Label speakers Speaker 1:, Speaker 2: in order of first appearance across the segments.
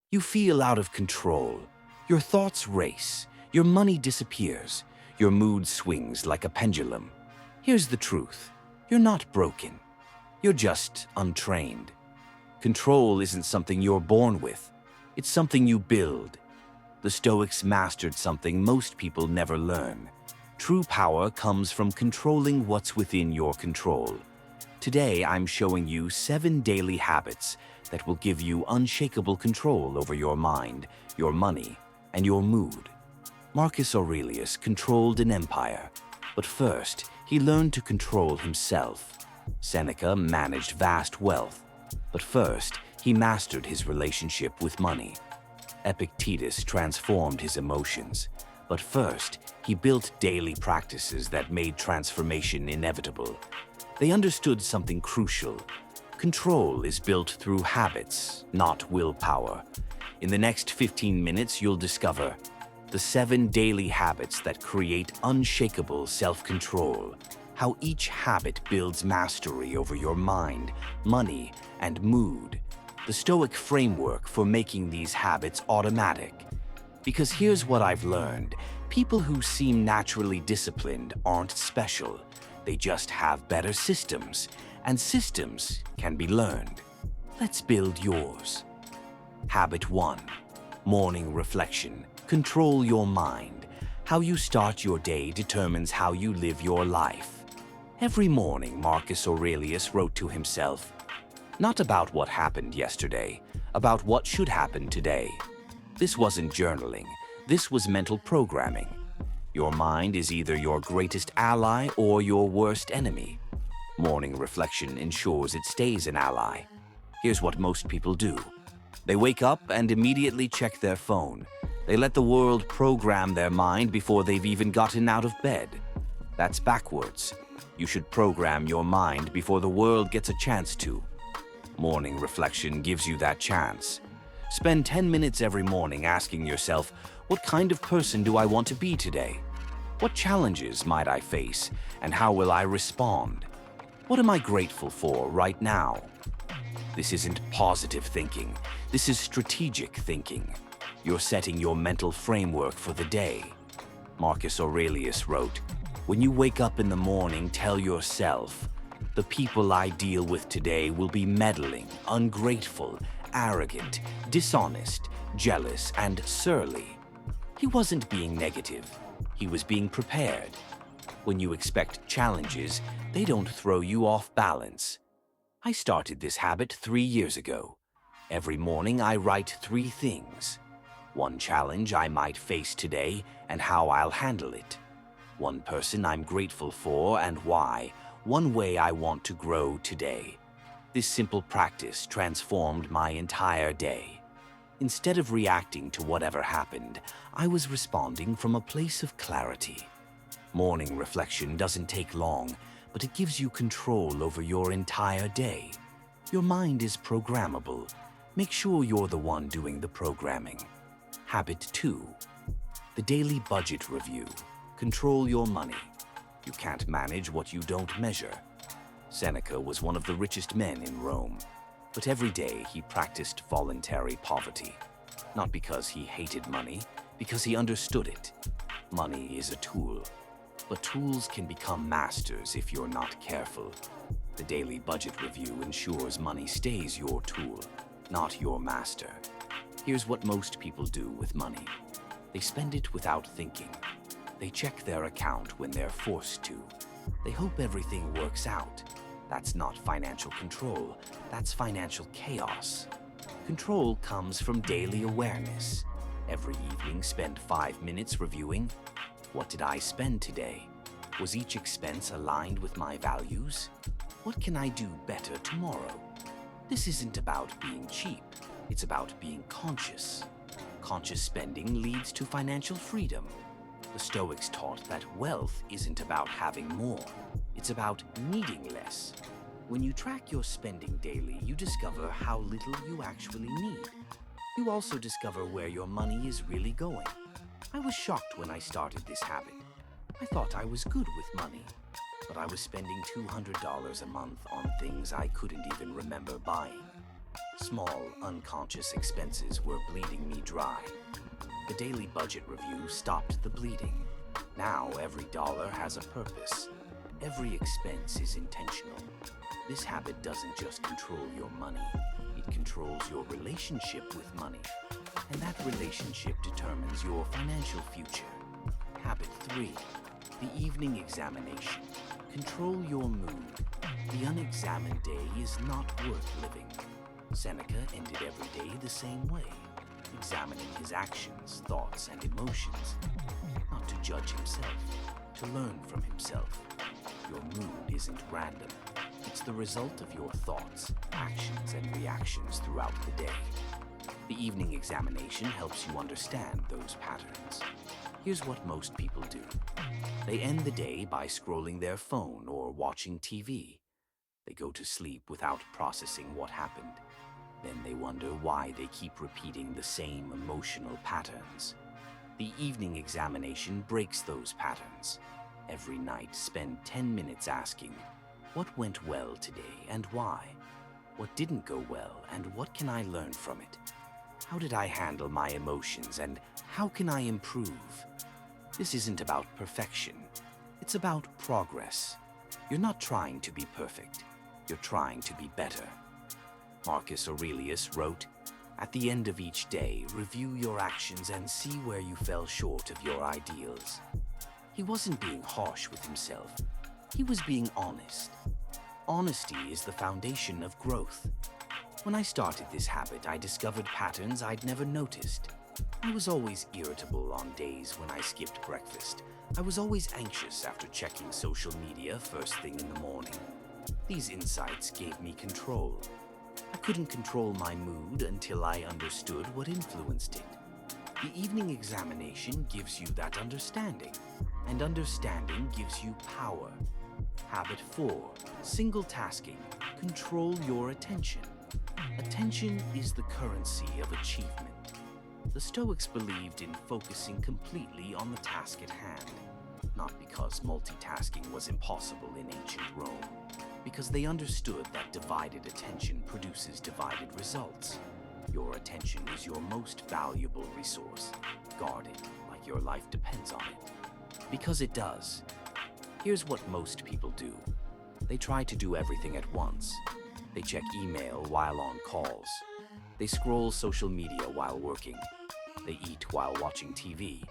Speaker 1: You feel out of control. Your thoughts race. Your money disappears. Your mood swings like a pendulum. Here's the truth. You're not broken. You're just untrained. Control isn't something you're born with. It's something you build. The Stoics mastered something most people never learn. True power comes from controlling what's within your control. Today, I'm showing you 7 daily habits that will give you unshakable control over your mind, your money, and your mood. Marcus Aurelius controlled an empire, but first, he learned to control himself. Seneca managed vast wealth, but first, he mastered his relationship with money. Epictetus transformed his emotions, but first, he built daily practices that made transformation inevitable. They understood something crucial. Control is built through habits, not willpower. In the next 15 minutes, you'll discover the 7 daily habits that create unshakable self-control, how each habit builds mastery over your mind, money, and mood. The Stoic framework for making these habits automatic. Because here's what I've learned. People who seem naturally disciplined aren't special. They just have better systems, and systems can be learned. Let's build yours. Habit 1. Morning reflection. Control your mind. How you start your day determines how you live your life. Every morning, Marcus Aurelius wrote to himself, not about what happened yesterday, about what should happen today. This wasn't journaling. This was mental programming. Your mind is either your greatest ally or your worst enemy. Morning reflection ensures it stays an ally. Here's what most people do. They wake up and immediately check their phone. They let the world program their mind before they've even gotten out of bed. That's backwards. You should program your mind before the world gets a chance to. Morning reflection gives you that chance. Spend 10 minutes every morning asking yourself, what kind of person do I want to be today? What challenges might I face, and how will I respond? What am I grateful for right now? This isn't positive thinking. This is strategic thinking. You're setting your mental framework for the day. Marcus Aurelius wrote, when you wake up in the morning, tell yourself, the people I deal with today will be meddling, ungrateful, arrogant, dishonest, jealous, and surly. He wasn't being negative. He was being prepared. When you expect challenges, they don't throw you off balance. I started this habit 3 years ago. Every morning I write 3 things. One challenge I might face today and how I'll handle it. One person I'm grateful for and why. One way I want to grow today. This simple practice transformed my entire day. Instead of reacting to whatever happened, I was responding from a place of clarity. Morning reflection doesn't take long, but it gives you control over your entire day. Your mind is programmable. Make sure you're the one doing the programming. Habit 2. The daily budget review. Control your money. You can't manage what you don't measure. Seneca was one of the richest men in Rome, but every day he practiced voluntary poverty. Not because he hated money, because he understood it. Money is a tool, but tools can become masters if you're not careful. The daily budget review ensures money stays your tool, not your master. Here's what most people do with money. They spend it without thinking. They check their account when they're forced to. They hope everything works out. That's not financial control. That's financial chaos. Control comes from daily awareness. Every evening, spend 5 minutes reviewing. What did I spend today? Was each expense aligned with my values? What can I do better tomorrow? This isn't about being cheap. It's about being conscious. Conscious spending leads to financial freedom. The Stoics taught that wealth isn't about having more. It's about needing less. When you track your spending daily, you discover how little you actually need. You also discover where your money is really going. I was shocked when I started this habit. I thought I was good with money, but I was spending $200 a month on things I couldn't even remember buying. Small, unconscious expenses were bleeding me dry. The daily budget review stopped the bleeding. Now every dollar has a purpose. Every expense is intentional. This habit doesn't just control your money, it controls your relationship with money. And that relationship determines your financial future. Habit 3. The evening examination. Control your mood. The unexamined day is not worth living. Seneca ended every day the same way, examining his actions, thoughts, and emotions, not to judge himself, to learn from himself. Your mood isn't random. It's the result of your thoughts, actions, and reactions throughout the day. The evening examination helps you understand those patterns. Here's what most people do. They end the day by scrolling their phone or watching TV. They go to sleep without processing what happened. Then they wonder why they keep repeating the same emotional patterns. The evening examination breaks those patterns. Every night, spend 10 minutes asking, what went well today and why? What didn't go well and what can I learn from it? How did I handle my emotions and how can I improve? This isn't about perfection. It's about progress. You're not trying to be perfect. You're trying to be better. Marcus Aurelius wrote, "At the end of each day, review your actions and see where you fell short of your ideals." He wasn't being harsh with himself. He was being honest. Honesty is the foundation of growth. When I started this habit, I discovered patterns I'd never noticed. I was always irritable on days when I skipped breakfast. I was always anxious after checking social media first thing in the morning. These insights gave me control. I couldn't control my mood until I understood what influenced it. The evening examination gives you that understanding, and understanding gives you power. Habit 4. Single tasking. Control your attention. Attention is the currency of achievement. The Stoics believed in focusing completely on the task at hand, not because multitasking was impossible in ancient Rome, because they understood that divided attention produces divided results. Your attention is your most valuable resource. Guard it like your life depends on it. Because it does. Here's what most people do. They try to do everything at once. They check email while on calls. They scroll social media while working. They eat while watching TV.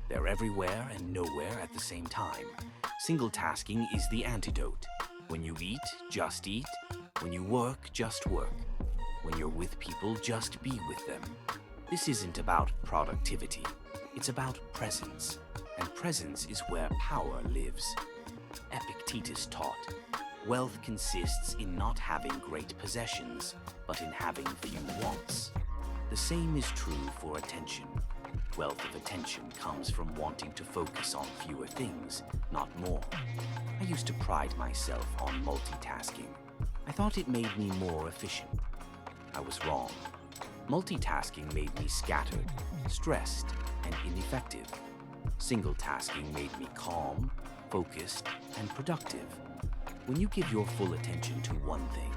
Speaker 1: They're everywhere and nowhere at the same time. Single tasking is the antidote. When you eat, just eat. When you work, just work. When you're with people, just be with them. This isn't about productivity. It's about presence. And presence is where power lives. Epictetus taught, wealth consists in not having great possessions, but in having few wants. The same is true for attention. Wealth of attention comes from wanting to focus on fewer things, not more. I used to pride myself on multitasking. I thought it made me more efficient. I was wrong. Multitasking made me scattered, stressed, and ineffective. Single tasking made me calm, focused, and productive. When you give your full attention to one thing,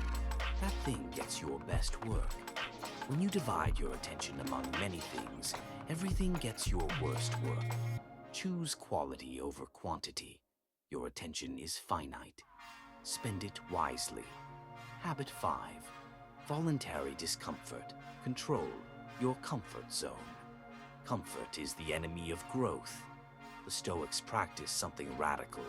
Speaker 1: that thing gets your best work. When you divide your attention among many things, everything gets your worst work. Choose quality over quantity. Your attention is finite. Spend it wisely. Habit 5. Voluntary discomfort. Control your comfort zone. Comfort is the enemy of growth. The Stoics practiced something radical.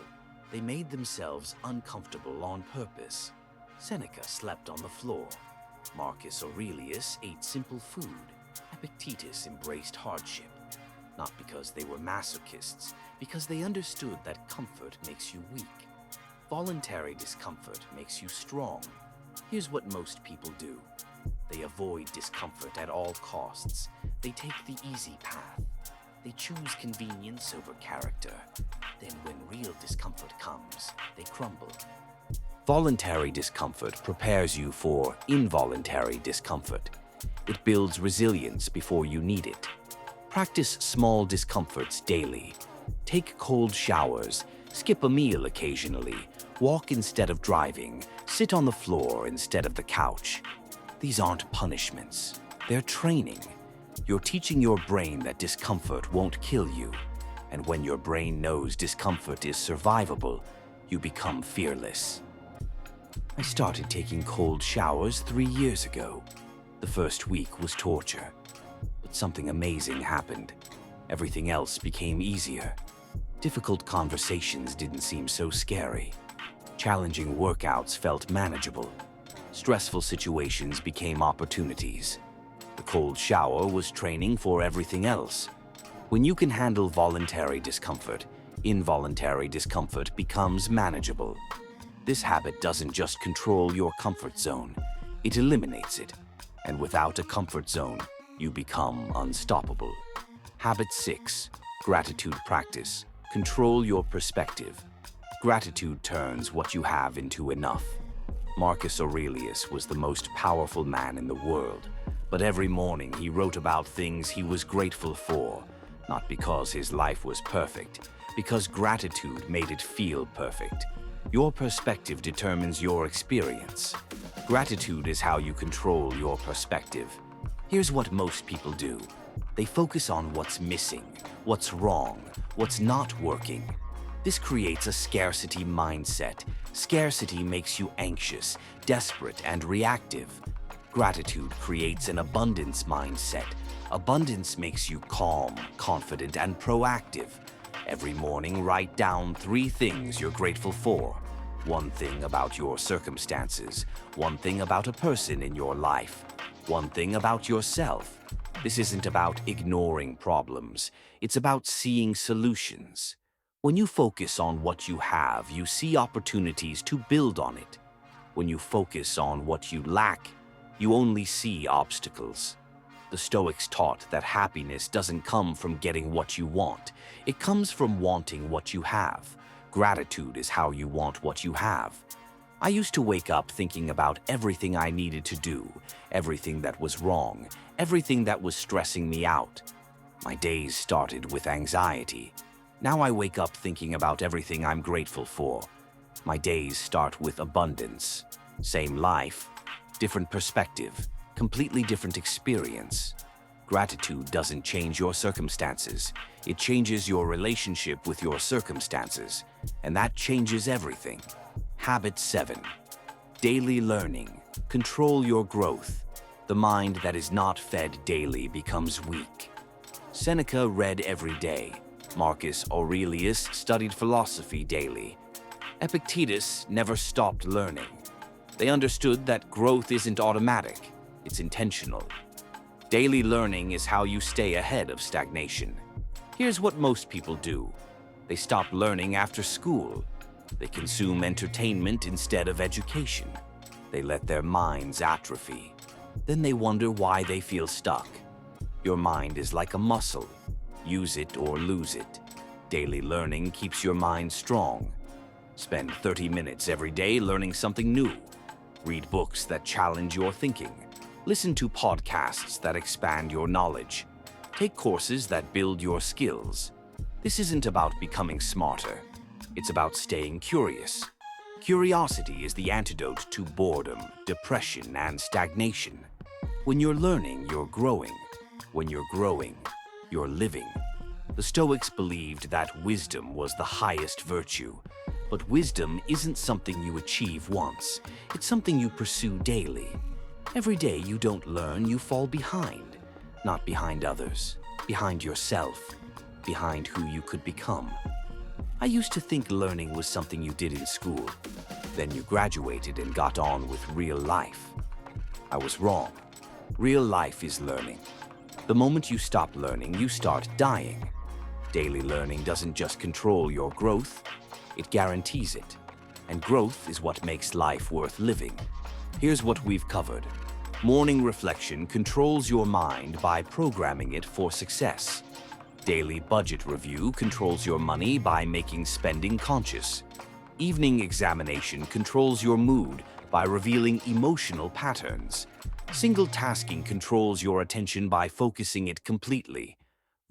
Speaker 1: They made themselves uncomfortable on purpose. Seneca slept on the floor. Marcus Aurelius ate simple food. Epictetus embraced hardship. Not because they were masochists, because they understood that comfort makes you weak. Voluntary discomfort makes you strong. Here's what most people do. They avoid discomfort at all costs. They take the easy path. They choose convenience over character. Then when real discomfort comes, they crumble. Voluntary discomfort prepares you for involuntary discomfort. It builds resilience before you need it. Practice small discomforts daily. Take cold showers. Skip a meal occasionally. Walk instead of driving. Sit on the floor instead of the couch. These aren't punishments. They're training. You're teaching your brain that discomfort won't kill you. And when your brain knows discomfort is survivable, you become fearless. I started taking cold showers 3 years ago. The first week was torture. But something amazing happened. Everything else became easier. Difficult conversations didn't seem so scary. Challenging workouts felt manageable. Stressful situations became opportunities. The cold shower was training for everything else. When you can handle voluntary discomfort, involuntary discomfort becomes manageable. This habit doesn't just control your comfort zone, it eliminates it. And without a comfort zone, you become unstoppable. Habit 6. Gratitude practice. Control your perspective. Gratitude turns what you have into enough. Marcus Aurelius was the most powerful man in the world, but every morning he wrote about things he was grateful for, not because his life was perfect, because gratitude made it feel perfect. Your perspective determines your experience. Gratitude is how you control your perspective. Here's what most people do. They focus on what's missing, what's wrong, what's not working. This creates a scarcity mindset. Scarcity makes you anxious, desperate, and reactive. Gratitude creates an abundance mindset. Abundance makes you calm, confident, and proactive. Every morning, write down 3 things you're grateful for. 1 thing about your circumstances, 1 thing about a person in your life, 1 thing about yourself. This isn't about ignoring problems. It's about seeing solutions. When you focus on what you have, you see opportunities to build on it. When you focus on what you lack, you only see obstacles. The Stoics taught that happiness doesn't come from getting what you want. It comes from wanting what you have. Gratitude is how you want what you have. I used to wake up thinking about everything I needed to do, everything that was wrong, everything that was stressing me out. My days started with anxiety. Now I wake up thinking about everything I'm grateful for. My days start with abundance. Same life, different perspective, completely different experience. Gratitude doesn't change your circumstances. It changes your relationship with your circumstances, and that changes everything. Habit 7. Daily learning. Control your growth. The mind that is not fed daily becomes weak. Seneca read every day. Marcus Aurelius studied philosophy daily. Epictetus never stopped learning. They understood that growth isn't automatic, it's intentional. Daily learning is how you stay ahead of stagnation. Here's what most people do. They stop learning after school. They consume entertainment instead of education. They let their minds atrophy. Then they wonder why they feel stuck. Your mind is like a muscle. Use it or lose it. Daily learning keeps your mind strong. Spend 30 minutes every day learning something new. Read books that challenge your thinking. Listen to podcasts that expand your knowledge. Take courses that build your skills. This isn't about becoming smarter. It's about staying curious. Curiosity is the antidote to boredom, depression, and stagnation. When you're learning, you're growing. When you're growing, you're living. The Stoics believed that wisdom was the highest virtue. But wisdom isn't something you achieve once. It's something you pursue daily. Every day you don't learn, you fall behind. Not behind others, behind yourself, behind who you could become. I used to think learning was something you did in school. Then you graduated and got on with real life. I was wrong. Real life is learning. The moment you stop learning, you start dying. Daily learning doesn't just control your growth, it guarantees it. And growth is what makes life worth living. Here's what we've covered. Morning reflection controls your mind by programming it for success. Daily budget review controls your money by making spending conscious. Evening examination controls your mood by revealing emotional patterns. Single tasking controls your attention by focusing it completely.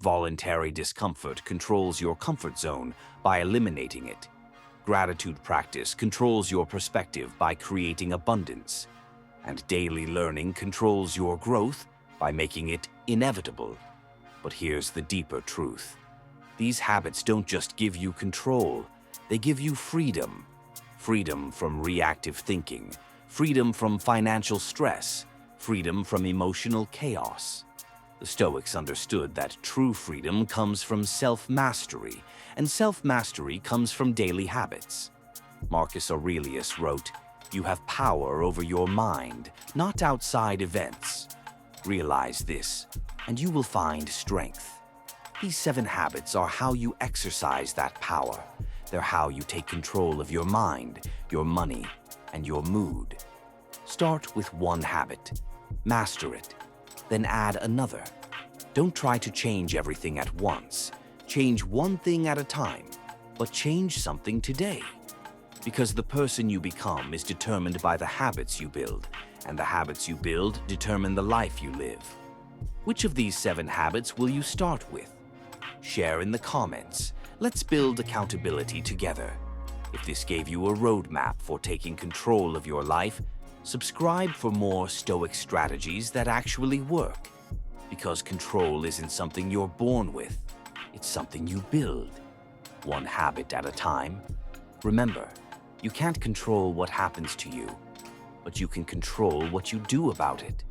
Speaker 1: Voluntary discomfort controls your comfort zone by eliminating it. Gratitude practice controls your perspective by creating abundance. And daily learning controls your growth by making it inevitable. But here's the deeper truth. These habits don't just give you control, they give you freedom. Freedom from reactive thinking, freedom from financial stress, freedom from emotional chaos. The Stoics understood that true freedom comes from self-mastery, and self-mastery comes from daily habits. Marcus Aurelius wrote, "You have power over your mind, not outside events. Realize this, and you will find strength." These 7 habits are how you exercise that power. They're how you take control of your mind, your money, and your mood. Start with one habit. Master it. Then add another. Don't try to change everything at once. Change one thing at a time, but change something today. Because the person you become is determined by the habits you build, and the habits you build determine the life you live. Which of these 7 habits will you start with? Share in the comments. Let's build accountability together. If this gave you a roadmap for taking control of your life, subscribe for more Stoic strategies that actually work. Because control isn't something you're born with, it's something you build. One habit at a time. Remember, you can't control what happens to you, but you can control what you do about it.